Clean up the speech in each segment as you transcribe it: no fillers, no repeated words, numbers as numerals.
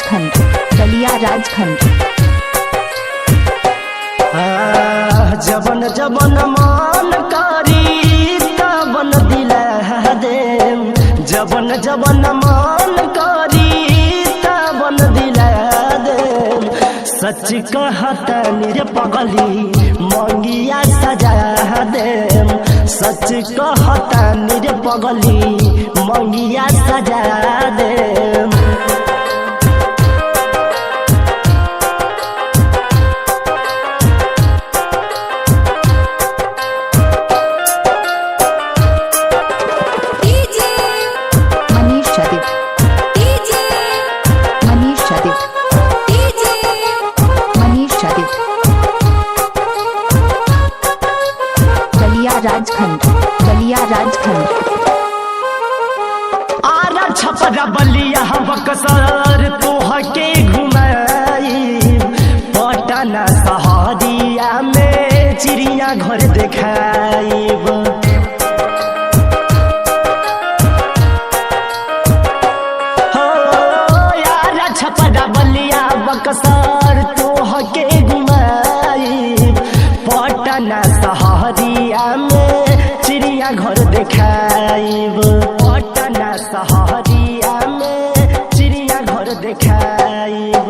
राजखंड, बलिया राजखंड। जबन जबन मान करी तबन दिला देम, जबन जबन मान करी तबन दिला देम। सच कहता निर पगली मंगिया सजा देम, सच कहता निर पगली मंगिया सजा देम। राजखंड, बलिया राजखंड। आरा छपरा बलिया बक्सर तोहके घुमाई, पटना शहरिया में चिड़िया घर देखाइब। हो आरा छपरा बलिया बक्सर तोहके घुमाई, पटना शहरिया में चिड़िया घर देखाइब। पटना शहरिया में चिड़िया घर देखाइब।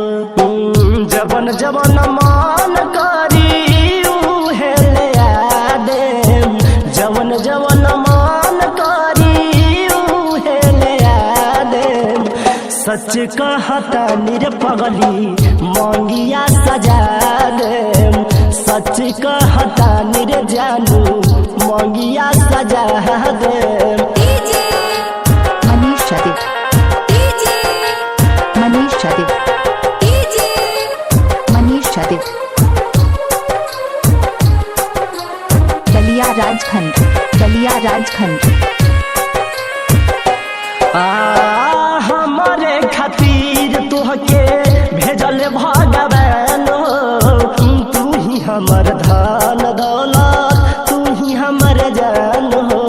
जबन जबन मान करी उहे ले आ देम, जबन जबन मान करी उहे ले आ देम। सच कहता निर पगली मंगिया सजा देम, सच कहता निर जानू मंगिया सजा देम। मनीष देव, मनीष देव, मनीष देव। बलिया राजखंड, बलिया राजखंड। हमारे खातिर तोहके भेजल भगवान, तू ही हमर धन दौलत, तू ही हमर जान हो।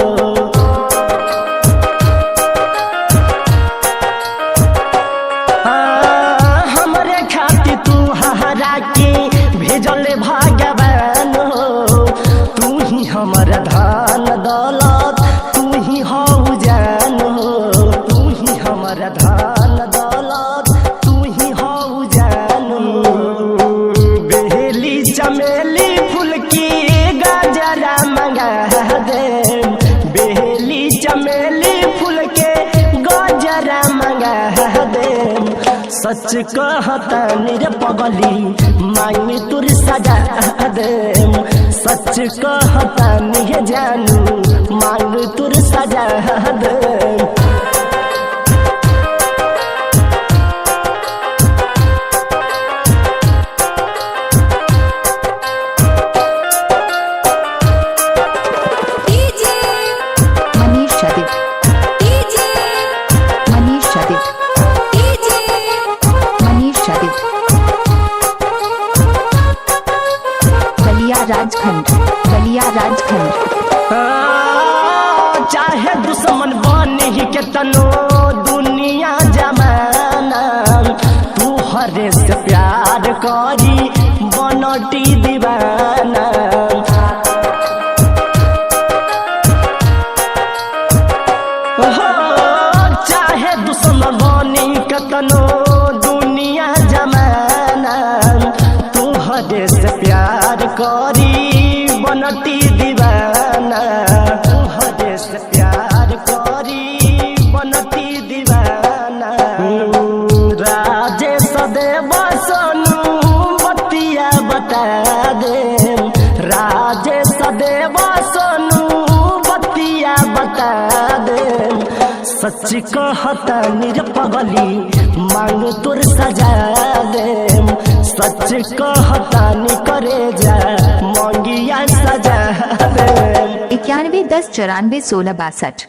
हमरे खातिर तू हरा के भेजल भगवान हो, तू ही हमर धन दौलत, तू ही हऊ जान हो। तू ही हमर धन दौलत, तू ही हऊ जान हो। बेली चमेली फूल की गजरा मंगा देम, बेली चमेली फूल के गजरा मंगा देम। सच कहता निर पगली मांग तुर सजा देम, सच कहता निर जानू मांग तुर सजा देम। मनीष देव, मनीष देव, मनीष देव। बलिया राजखंड, बलिया राजखंड। चाहे दुश्मन बनी के तनो दुनिया जमाना, तू हरे से प्यार करी बनटी दीवाना। चाहे दुश्मन बनी के तनो दुनिया जमाना, तू हरे से प्यार करी बनटी दीवाना। तू हरे से प्यार करी बनटी दीवाना। राजेश देव सोनू बतिया बता देम, राजेश देव सोनू बतिया बता देम। सच कहता निर पगली मांग तुर सजा देम, सच कहता नि करे जा मंगिया सजा देम। 91 10 94 16 62।